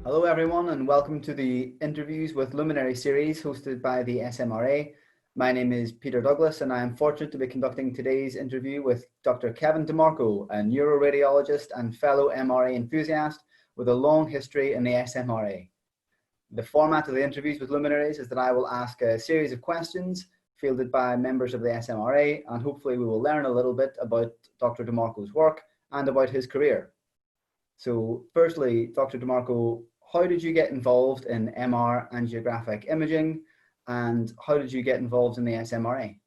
Hello everyone and welcome to the Interviews with Luminary series hosted by the SMRA. My name is Peter Douglas and I am fortunate to be conducting today's interview with Dr. Kevin DeMarco, a neuroradiologist and fellow MRA enthusiast with a long history in the SMRA. The format of the Interviews with Luminaries is that I will ask a series of questions fielded by members of the SMRA, and hopefully we will learn a little bit about Dr. DeMarco's work and about his career. So firstly, Dr. DeMarco, how did you get involved in MR angiographic imaging, and how did you get involved in the SMRA?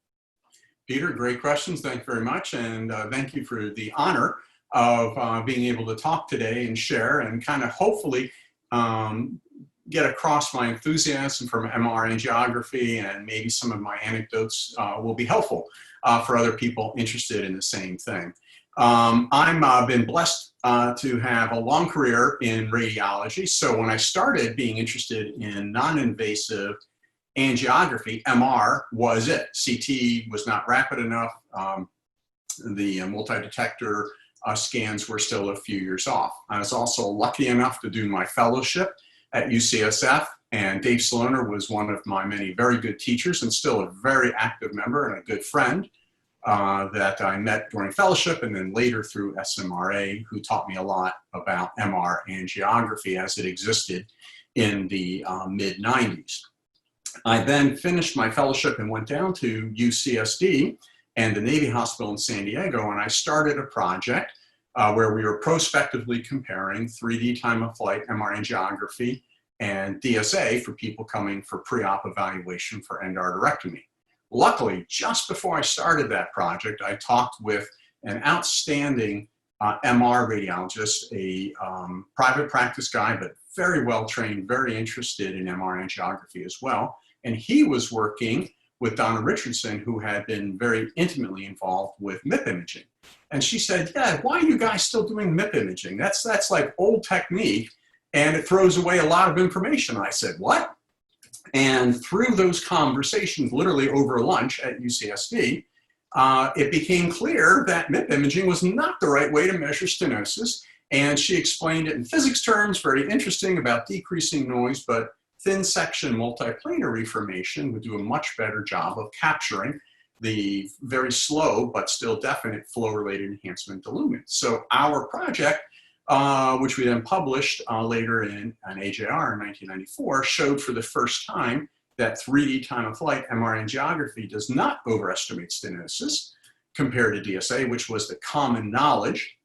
Peter, great questions. Thank you very much. And thank you for the honor of being able to talk today and share and kind of hopefully get across my enthusiasm from MR angiography, and maybe some of my anecdotes will be helpful for other people interested in the same thing. I've been blessed to have a long career in radiology. So when I started being interested in non-invasive angiography, MR was it. CT was not rapid enough. The multi-detector scans were still a few years off. I was also lucky enough to do my fellowship at UCSF, and Dave Sloaner was one of my many very good teachers and still a very active member and a good friend that I met during fellowship and then later through SMRA, who taught me a lot about MR angiography as it existed in the mid-90s. I then finished my fellowship and went down to UCSD and the Navy Hospital in San Diego, and I started a project where we were prospectively comparing 3D time of flight MR angiography and DSA for people coming for pre-op evaluation for endarterectomy. Luckily, just before I started that project, I talked with an outstanding MR radiologist, a private practice guy, but very well trained, very interested in MR angiography as well. And he was working with Donna Richardson, who had been very intimately involved with MIP imaging. And she said, yeah, why are you guys still doing MIP imaging? That's like old technique, and it throws away a lot of information. I said, what? And through those conversations, literally over lunch at UCSD, it became clear that MIP imaging was not the right way to measure stenosis. And she explained it in physics terms, very interesting, about decreasing noise, but thin section multiplanar reformation would do a much better job of capturing the very slow but still definite flow-related enhancement to lumens. So our project, which we then published later in an AJR in 1994, showed for the first time that 3D time of flight MR angiography does not overestimate stenosis compared to DSA, which was the common knowledge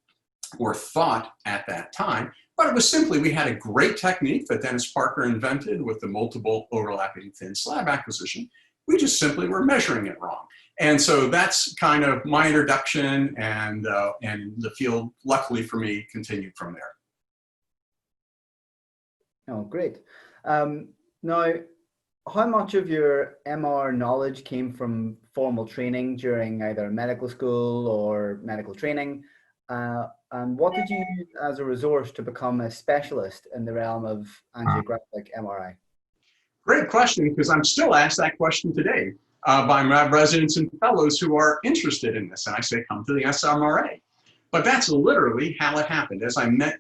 or thought at that time. But it was simply, we had a great technique that Dennis Parker invented with the multiple overlapping thin slab acquisition. We just simply were measuring it wrong. And so that's kind of my introduction, and the field, luckily for me, continued from there. Oh, great. Now, how much of your MR knowledge came from formal training during either medical school or medical training? And what did you use as a resource to become a specialist in the realm of angiographic MRI? Great question, because I'm still asked that question today by my residents and fellows who are interested in this. And I say, come to the SMRA. But that's literally how it happened. As I met,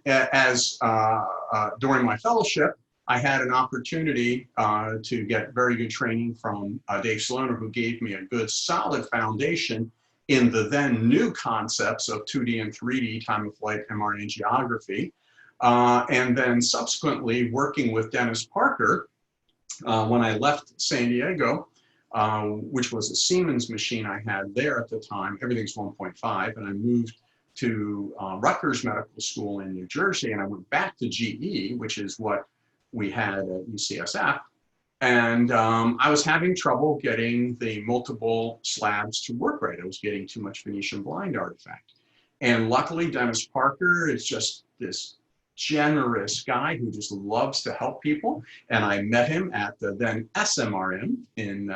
during my fellowship, I had an opportunity to get very good training from Dave Sloaner, who gave me a good solid foundation in the then new concepts of 2D and 3D time of flight MR angiography. And then subsequently working with Dennis Parker, when I left San Diego, which was a Siemens machine I had there at the time, everything's 1.5, and I moved to Rutgers Medical School in New Jersey, and I went back to GE, which is what we had at UCSF. And I was having trouble getting the multiple slabs to work right. I was getting too much Venetian blind artifact. And luckily, Dennis Parker is just this generous guy who just loves to help people. And I met him at the then SMRM in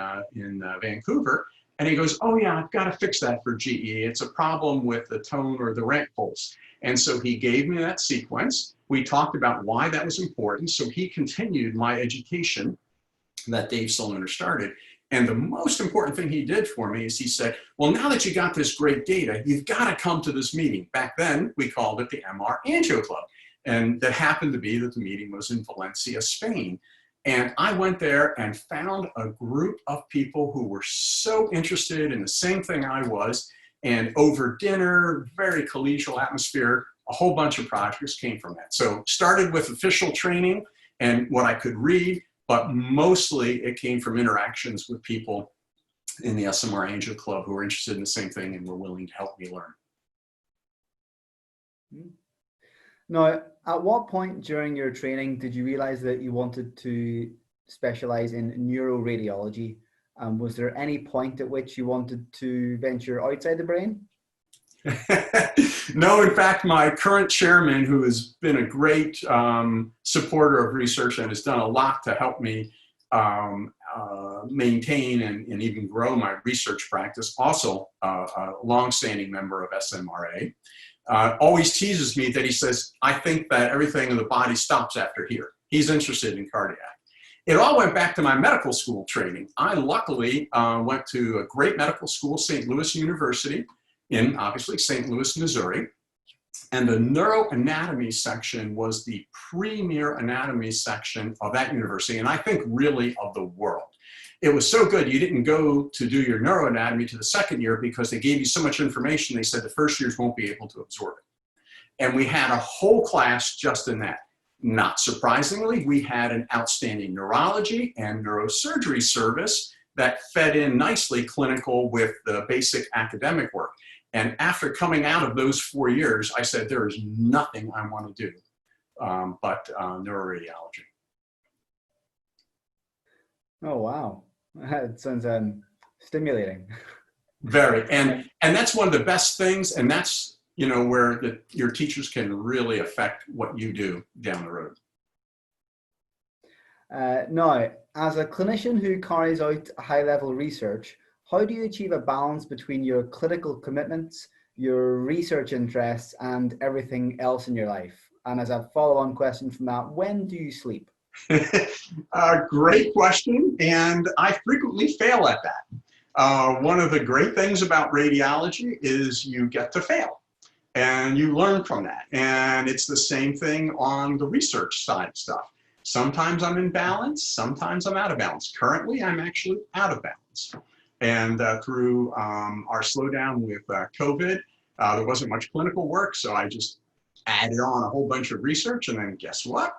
Vancouver. And he goes, oh yeah, I've got to fix that for GE. It's a problem with the tone or the rank pulse. And so he gave me that sequence. We talked about why that was important. So he continued my education that Dave Sloaner started. And the most important thing he did for me is he said, well, now that you got this great data, you've got to come to this meeting. Back then, we called it the MR Angio Club. And that happened to be that the meeting was in Valencia, Spain. And I went there and found a group of people who were so interested in the same thing I was. And over dinner, very collegial atmosphere, a whole bunch of projects came from that. So started with official training and what I could read, but mostly it came from interactions with people in the SMRA Angel Club who were interested in the same thing and were willing to help me learn. Now, at what point during your training did you realize that you wanted to specialize in neuroradiology? Was there any point at which you wanted to venture outside the brain? No, in fact, my current chairman, who has been a great supporter of research and has done a lot to help me maintain and even grow my research practice, also a longstanding member of SMRA, always teases me that he says, I think that everything in the body stops after here. He's interested in cardiac. It all went back to my medical school training. I luckily went to a great medical school, St. Louis University, in obviously St. Louis, Missouri. And the neuroanatomy section was the premier anatomy section of that university, and I think really of the world. It was so good you didn't go to do your neuroanatomy to the second year because they gave you so much information they said the first years won't be able to absorb it. And we had a whole class just in that. Not surprisingly, we had an outstanding neurology and neurosurgery service that fed in nicely clinical with the basic academic work. And after coming out of those 4 years, I said, there is nothing I want to do but neuroradiology. Oh, wow. That sounds stimulating. Very. And that's one of the best things. And that's, you know, where your teachers can really affect what you do down the road. Now, as a clinician who carries out high-level research, how do you achieve a balance between your clinical commitments, your research interests, and everything else in your life? And as a follow-on question from that, when do you sleep? Great question, and I frequently fail at that. One of the great things about radiology is you get to fail, and you learn from that. And it's the same thing on the research side of stuff. Sometimes I'm in balance, sometimes I'm out of balance. Currently, I'm actually out of balance. And through our slowdown with COVID, there wasn't much clinical work, so I just added on a whole bunch of research, and then guess what?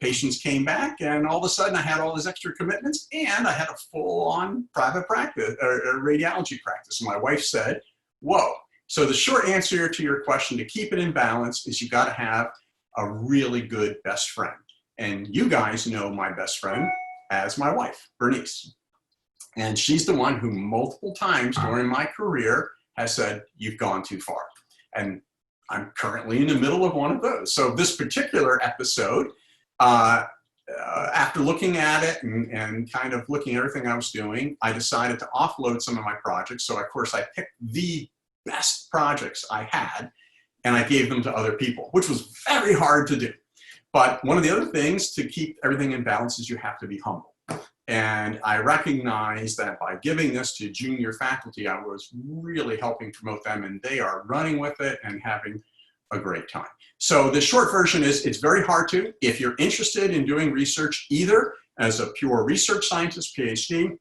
Patients came back, and all of a sudden I had all these extra commitments, and I had a full-on private practice, or radiology practice. And my wife said, whoa. So the short answer to your question, to keep it in balance, is you got to have a really good best friend. And you guys know my best friend as my wife, Bernice. And she's the one who multiple times during my career has said, you've gone too far. And I'm currently in the middle of one of those. So this particular episode, after looking at it and kind of looking at everything I was doing, I decided to offload some of my projects. So of course I picked the best projects I had and I gave them to other people, which was very hard to do. But one of the other things to keep everything in balance is you have to be humble. And I recognize that by giving this to junior faculty, I was really helping promote them, and they are running with it and having a great time. So the short version is it's very hard to. If you're interested in doing research, either as a pure research scientist, PhD,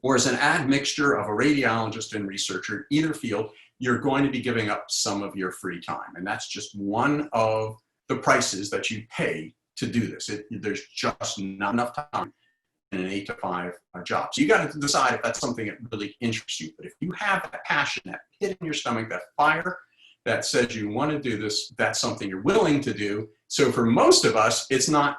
or as an admixture of a radiologist and researcher, either field, you're going to be giving up some of your free time. And that's just one of the prices that you pay to do this. There's just not enough time in an 8 to 5 job. So you got to decide if that's something that really interests you. But if you have that passion, that pit in your stomach, that fire that says you want to do this, that's something you're willing to do. So for most of us, it's not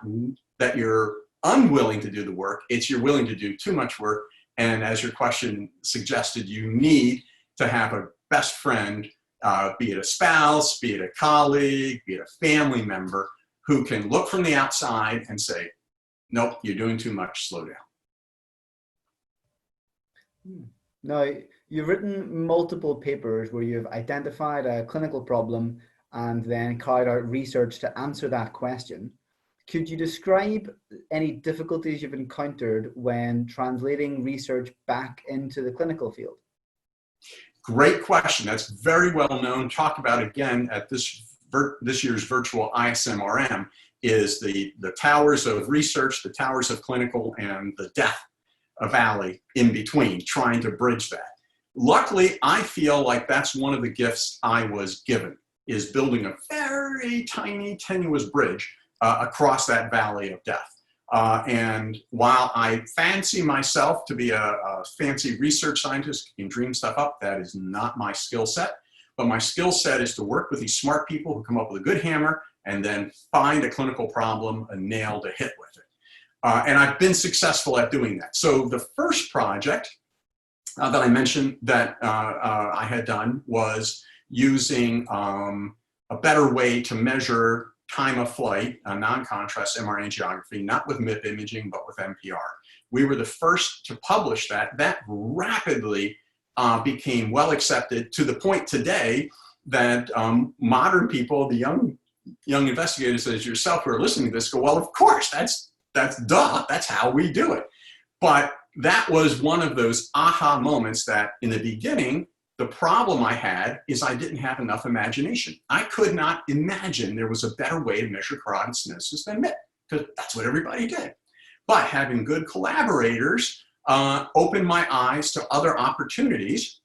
that you're unwilling to do the work, it's you're willing to do too much work. And as your question suggested, you need to have a best friend, be it a spouse, be it a colleague, be it a family member, who can look from the outside and say, nope, you're doing too much, slow down. Now, you've written multiple papers where you've identified a clinical problem and then carried out research to answer that question. Could you describe any difficulties you've encountered when translating research back into the clinical field? Great question. That's very well known. Talk about again at this this year's virtual ISMRM is the towers of research, the towers of clinical, and the death valley in between, trying to bridge that. Luckily, I feel like that's one of the gifts I was given, is building a very tiny, tenuous bridge across that valley of death. And while I fancy myself to be a fancy research scientist who can dream stuff up, that is not my skill set. But my skill set is to work with these smart people who come up with a good hammer and then find a clinical problem, a nail to hit with it. And I've been successful at doing that. So the first project that I mentioned that I had done was using a better way to measure time of flight, non-contrast MRI angiography, not with MIP imaging, but with MPR. We were the first to publish that. That rapidly became well accepted to the point today that modern people, the young investigators as yourself who are listening to this go, well, of course, that's duh, that's how we do it. But that was one of those aha moments that in the beginning, the problem I had is I didn't have enough imagination. I could not imagine there was a better way to measure carotid stenosis than MIP, because that's what everybody did. But having good collaborators opened my eyes to other opportunities,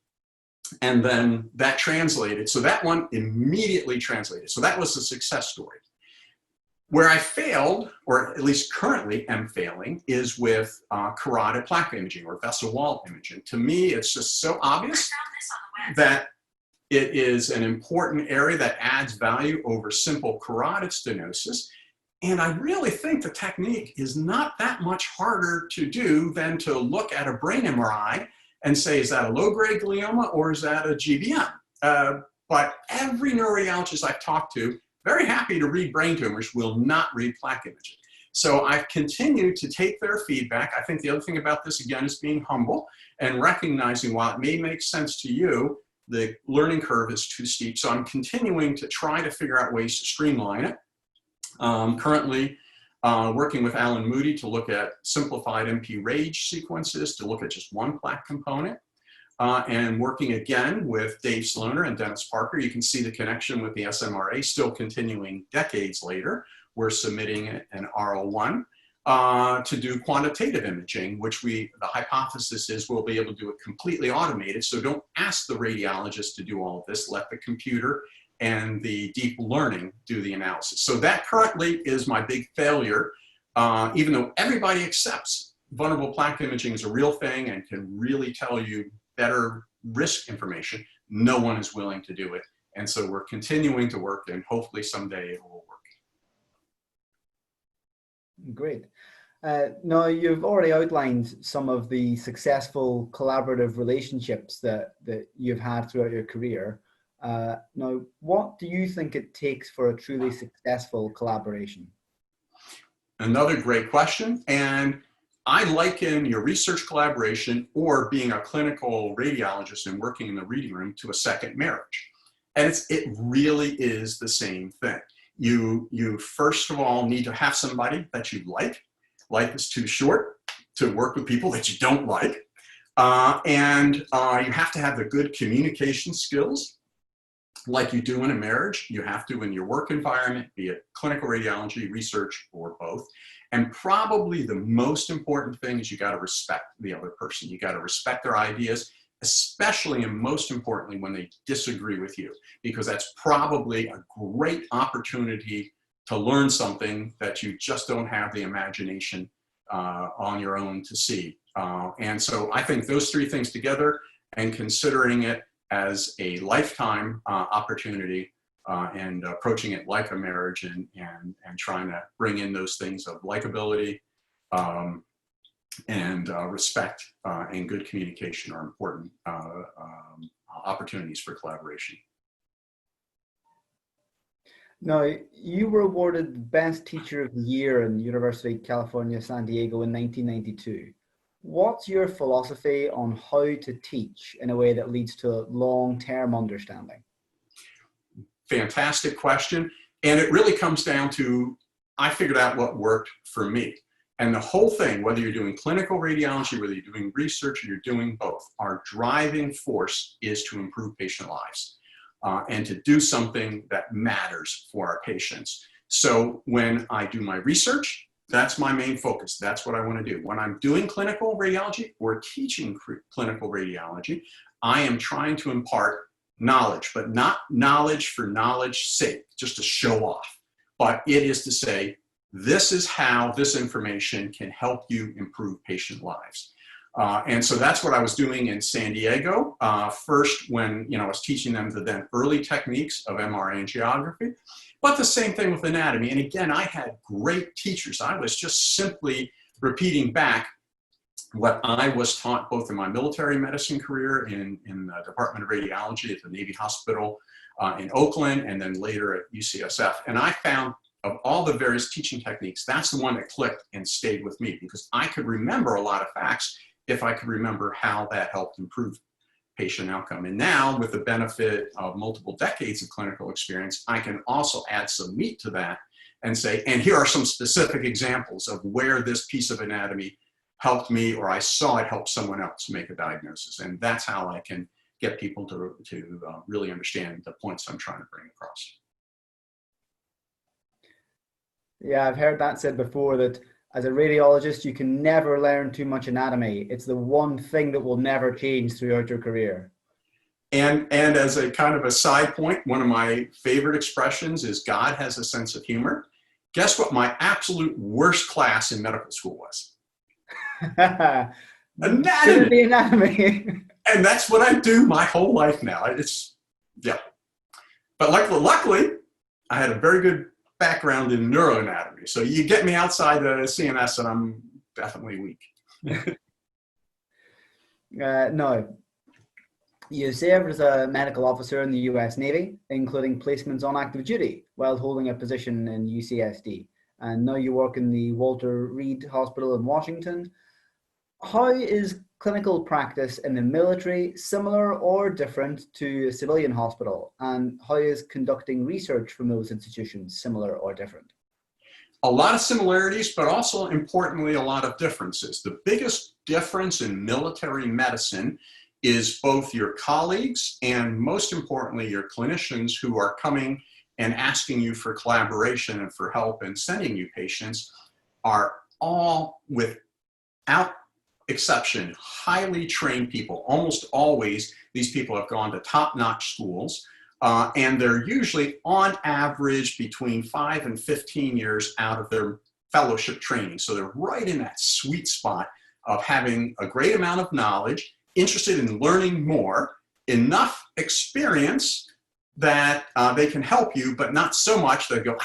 and then that translated. So that one immediately translated. So that was a success story. Where I failed, or at least currently am failing, is with carotid plaque imaging or vessel wall imaging. To me, it's just so obvious that it is an important area that adds value over simple carotid stenosis. And I really think the technique is not that much harder to do than to look at a brain MRI and say, is that a low-grade glioma or is that a GBM? But every neuroradiologist I've talked to, very happy to read brain tumors, will not read plaque imaging. So I've continued to take their feedback. I think the other thing about this, again, is being humble and recognizing while it may make sense to you, the learning curve is too steep. So I'm continuing to try to figure out ways to streamline it. Currently working with Alan Moody to look at simplified MP RAGE sequences to look at just one plaque component. And working again with Dave Sloaner and Dennis Parker. You can see the connection with the SMRA still continuing decades later. We're submitting an R01 to do quantitative imaging, which the hypothesis is we'll be able to do it completely automated. So don't ask the radiologist to do all of this. Let the computer and the deep learning do the analysis. So that currently is my big failure, even though everybody accepts vulnerable plaque imaging is a real thing and can really tell you better risk information, no one is willing to do it. And so we're continuing to work, and hopefully someday it will work. Great. Now, you've already outlined some of the successful collaborative relationships that you've had throughout your career. Now, what do you think it takes for a truly successful collaboration? Another great question. And I liken your research collaboration or being a clinical radiologist and working in the reading room to a second marriage. And it really is the same thing. You first of all need to have somebody that you like. Life is too short to work with people that you don't like. And you have to have the good communication skills like you do in a marriage. You have to in your work environment, be it clinical radiology, research, or both. And probably the most important thing is you got to respect the other person. You got to respect their ideas, especially and most importantly when they disagree with you, because that's probably a great opportunity to learn something that you just don't have the imagination on your own to see. And so I think those three things together and considering it as a lifetime opportunity and approaching it like a marriage and trying to bring in those things of likability and respect and good communication are important opportunities for collaboration. Now, you were awarded the Best Teacher of the Year in University of California, San Diego in 1992. What's your philosophy on how to teach in a way that leads to long-term understanding? Fantastic question. And it really comes down to, I figured out what worked for me. And the whole thing, whether you're doing clinical radiology, whether you're doing research, or you're doing both, our driving force is to improve patient lives. and to do something that matters for our patients. So when I do my research, that's my main focus. That's what I want to do. When I'm doing clinical radiology or teaching clinical radiology, I am trying to impart knowledge, but not knowledge for knowledge's sake, just to show off. But it is to say, this is how this information can help you improve patient lives. And so that's what I was doing in San Diego. First, when I was teaching them the then early techniques of MRI angiography, but the same thing with anatomy. And again, I had great teachers. I was just simply repeating back what I was taught both in my military medicine career in the Department of Radiology at the Navy Hospital in Oakland, and then later at UCSF. And I found of all the various teaching techniques, that's the one that clicked and stayed with me, because I could remember a lot of facts if I could remember how that helped improve patient outcome. And now, with the benefit of multiple decades of clinical experience, I can also add some meat to that and say, and here are some specific examples of where this piece of anatomy helped me, or I saw it help someone else make a diagnosis. And that's how I can get people to really understand the points I'm trying to bring across. Yeah, I've heard that said before, that as a radiologist, you can never learn too much anatomy. It's the one thing that will never change throughout your career. And as a kind of a side point, one of my favorite expressions is God has a sense of humor. Guess what my absolute worst class in medical school was? Anatomy. Anatomy. And that's what I do my whole life now. Yeah. But luckily, I had a very good background in neuroanatomy. So you get me outside the CNS and I'm definitely weak. No. You served as a medical officer in the US Navy, including placements on active duty while holding a position in UCSD. And now you work in the Walter Reed Hospital in Washington. How is clinical practice in the military similar or different to a civilian hospital? And how is conducting research from those institutions similar or different? A lot of similarities, but also importantly, a lot of differences. The biggest difference in military medicine is both your colleagues and, most importantly, your clinicians who are coming and asking you for collaboration and for help and sending you patients are all, without exception, highly trained people. Almost always, these people have gone to top-notch schools, and they're usually, on average, between 5 and 15 years out of their fellowship training. So they're right in that sweet spot of having a great amount of knowledge, interested in learning more, enough experience that they can help you, but not so much that they go,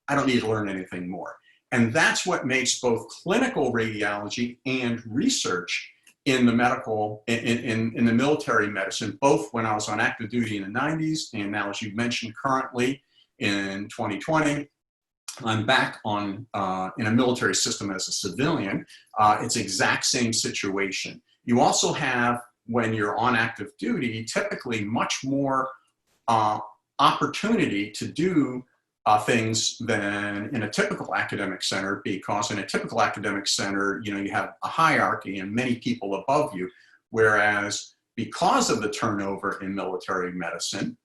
I don't need to learn anything more. And that's what makes both clinical radiology and research in the medical, in the military medicine, both when I was on active duty in the 90s, and now, as you mentioned, currently in 2020, I'm back on in a military system as a civilian. It's the exact same situation. You also have, when you're on active duty, typically much more opportunity to do things than in a typical academic center, because in a typical academic center, you have a hierarchy and many people above you, whereas because of the turnover in military medicine,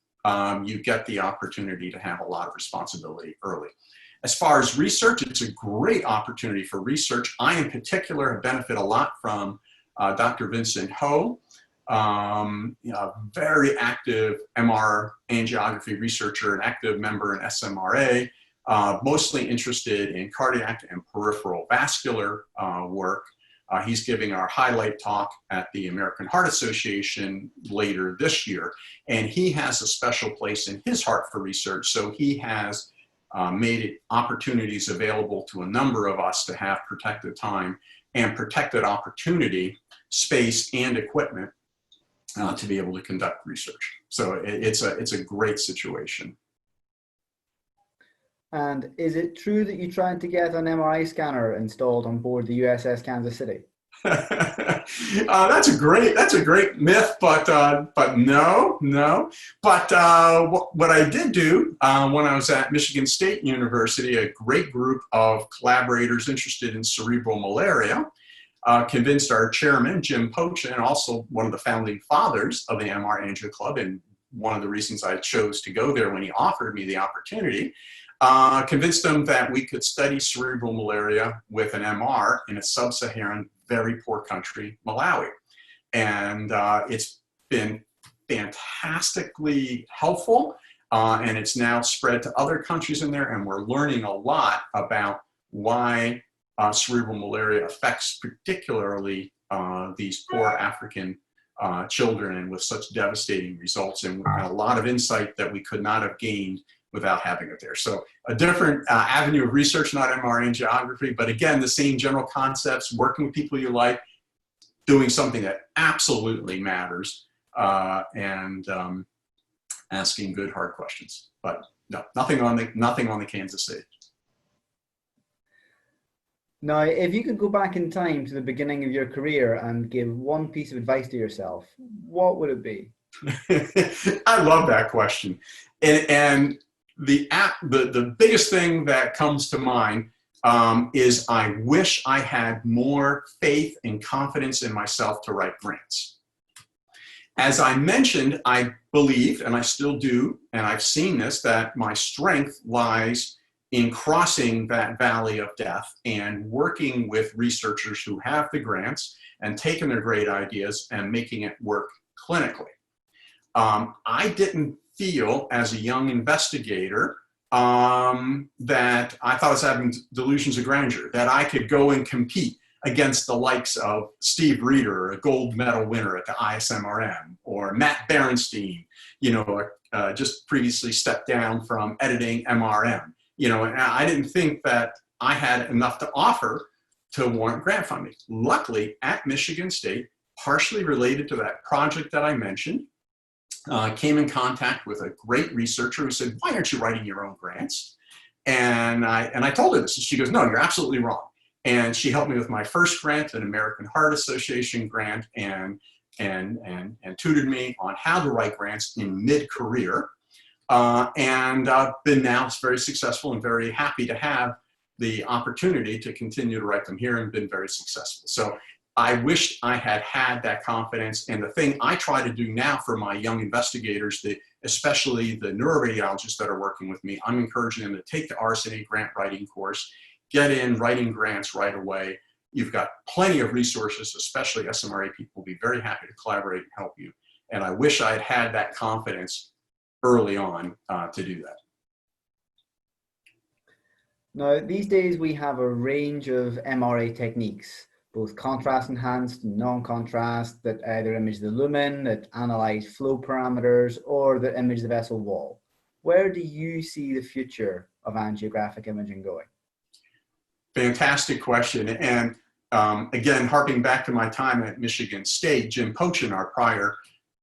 you get the opportunity to have a lot of responsibility early. As far as research, it's a great opportunity for research. I, in particular, have benefited a lot from Dr. Vincent Ho, very active MR angiography researcher, an active member in SMRA, mostly interested in cardiac and peripheral vascular work. He's giving our highlight talk at the American Heart Association later this year, and he has a special place in his heart for research, so he has made it opportunities available to a number of us to have protected time and protected opportunity, space, and equipment to be able to conduct research. So it's a great situation. And is it true that you tried to get an MRI scanner installed on board the USS Kansas City? That's a great myth, but no. But what I did do when I was at Michigan State University, a great group of collaborators interested in cerebral malaria convinced our chairman, Jim Pocha, and also one of the founding fathers of the MR Angio Club, and one of the reasons I chose to go there when he offered me the opportunity, convinced him that we could study cerebral malaria with an MR in a sub-Saharan, very poor country, Malawi. And it's been fantastically helpful, and it's now spread to other countries in there, and we're learning a lot about why cerebral malaria affects particularly these poor African children, and with such devastating results, and a lot of insight that we could not have gained without having it there. So a different avenue of research, not MRI angiography, but again, the same general concepts, working with people you like, doing something that absolutely matters, and asking good, hard questions. But no, nothing on the Kansas stage. Now, if you could go back in time to the beginning of your career and give one piece of advice to yourself, what would it be? I love that question. And the biggest thing that comes to mind is I wish I had more faith and confidence in myself to write grants. As I mentioned, I believe, and I still do, and I've seen this, that my strength lies in crossing that valley of death and working with researchers who have the grants and taking their great ideas and making it work clinically. I didn't feel as a young investigator that I thought I was having delusions of grandeur, that I could go and compete against the likes of Steve Reeder, a gold medal winner at the ISMRM, or Matt Berenstein, just previously stepped down from editing MRM. And I didn't think that I had enough to offer to warrant grant funding. Luckily, at Michigan State, partially related to that project that I mentioned, came in contact with a great researcher who said, "Why aren't you writing your own grants?" And I told her this, and she goes, "No, you're absolutely wrong." And she helped me with my first grant, an American Heart Association grant, and tutored me on how to write grants in mid-career. And I've been now very successful and very happy to have the opportunity to continue to write them here, and been very successful. So I wished I had had that confidence. And the thing I try to do now for my young investigators, especially the neuroradiologists that are working with me, I'm encouraging them to take the RSNA grant writing course, get in writing grants right away. You've got plenty of resources, especially SMRA people will be very happy to collaborate and help you. And I wish I had had that confidence early on to do that. Now, these days we have a range of MRA techniques, both contrast enhanced and non-contrast, that either image the lumen, that analyze flow parameters, or that image the vessel wall. Where do you see the future of angiographic imaging going? Fantastic question. And again, harping back to my time at Michigan State, Jim Pochin, our prior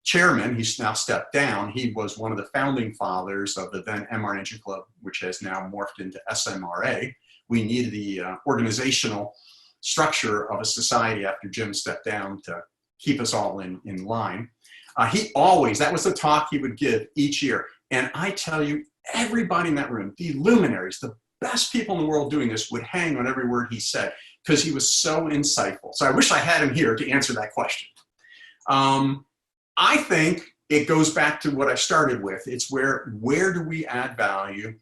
chairman, he's now stepped down. He was one of the founding fathers of the then MR Angio Club, which has now morphed into SMRA. We needed the organizational structure of a society after Jim stepped down to keep us all in line. He always, that was the talk he would give each year. And I tell you, everybody in that room, the luminaries, the best people in the world doing this, would hang on every word he said, because he was so insightful. So I wish I had him here to answer that question. I think it goes back to what I started with. It's where do we add value?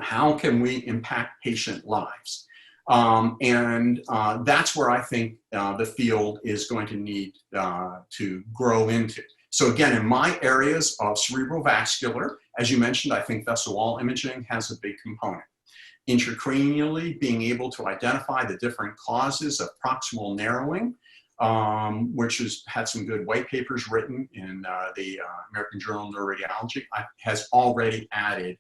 How can we impact patient lives? That's where I think the field is going to need to grow into. So again, in my areas of cerebral vascular, as you mentioned, I think vessel wall imaging has a big component. Intracranially, being able to identify the different causes of proximal narrowing, which has had some good white papers written in the American Journal of Neuroradiology, has already added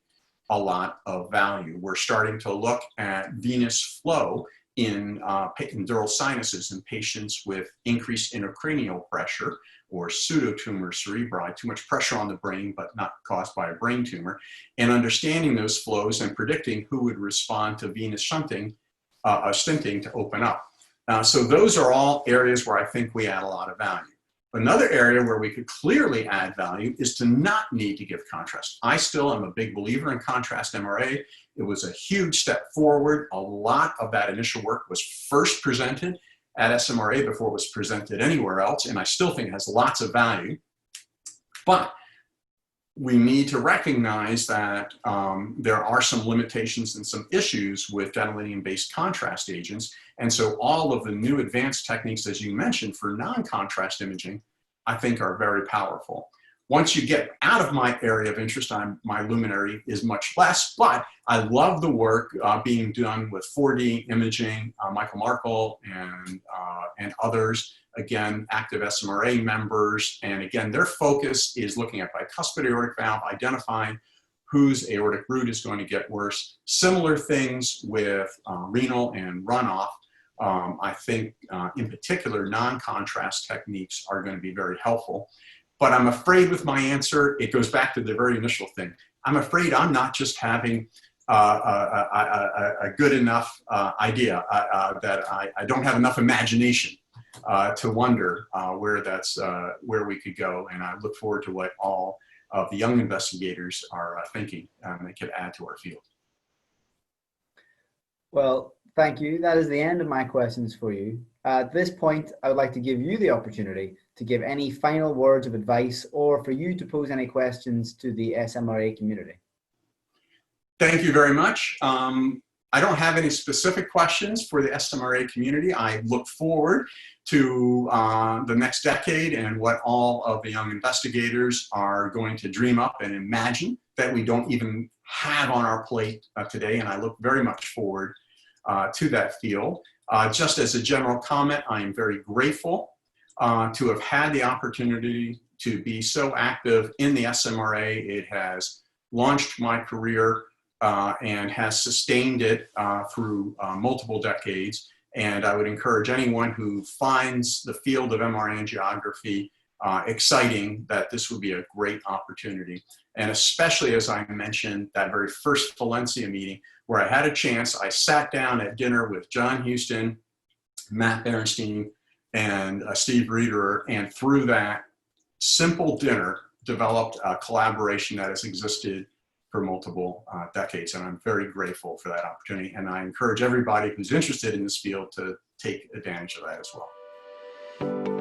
a lot of value. We're starting to look at venous flow in dural sinuses in patients with increased intracranial pressure, or pseudotumor cerebri, too much pressure on the brain but not caused by a brain tumor, and understanding those flows and predicting who would respond to venous stenting to open up. So those are all areas where I think we add a lot of value. Another area where we could clearly add value is to not need to give contrast. I still am a big believer in contrast MRA. It was a huge step forward. A lot of that initial work was first presented at SMRA before it was presented anywhere else, and I still think it has lots of value. But we need to recognize that there are some limitations and some issues with gadolinium-based contrast agents. And so all of the new advanced techniques, as you mentioned, for non-contrast imaging, I think are very powerful. Once you get out of my area of interest, my luminary is much less, but I love the work being done with 4D imaging, Michael Markle and others, again, active SMRA members. And again, their focus is looking at bicuspid aortic valve, identifying whose aortic root is going to get worse. Similar things with renal and runoff. I think in particular, non-contrast techniques are going to be very helpful. But I'm afraid with my answer, it goes back to the very initial thing. I'm afraid I'm not just having a good enough idea, that I don't have enough imagination to wonder where we could go. And I look forward to what all of the young investigators are thinking that could add to our field. Well, thank you. That is the end of my questions for you. At this point, I would like to give you the opportunity to give any final words of advice or for you to pose any questions to the SMRA community. Thank you very much. I don't have any specific questions for the SMRA community. I look forward to the next decade and what all of the young investigators are going to dream up and imagine that we don't even have on our plate today. And I look very much forward to that field. Just as a general comment, I am very grateful to have had the opportunity to be so active in the SMRA. It has launched my career and has sustained it through multiple decades. And I would encourage anyone who finds the field of MRI angiography exciting that this would be a great opportunity. And especially as I mentioned, that very first Valencia meeting where I had a chance, I sat down at dinner with John Houston, Matt Berenstein, and Steve Reederer, and through that simple dinner developed a collaboration that has existed for multiple decades. And I'm very grateful for that opportunity. And I encourage everybody who's interested in this field to take advantage of that as well.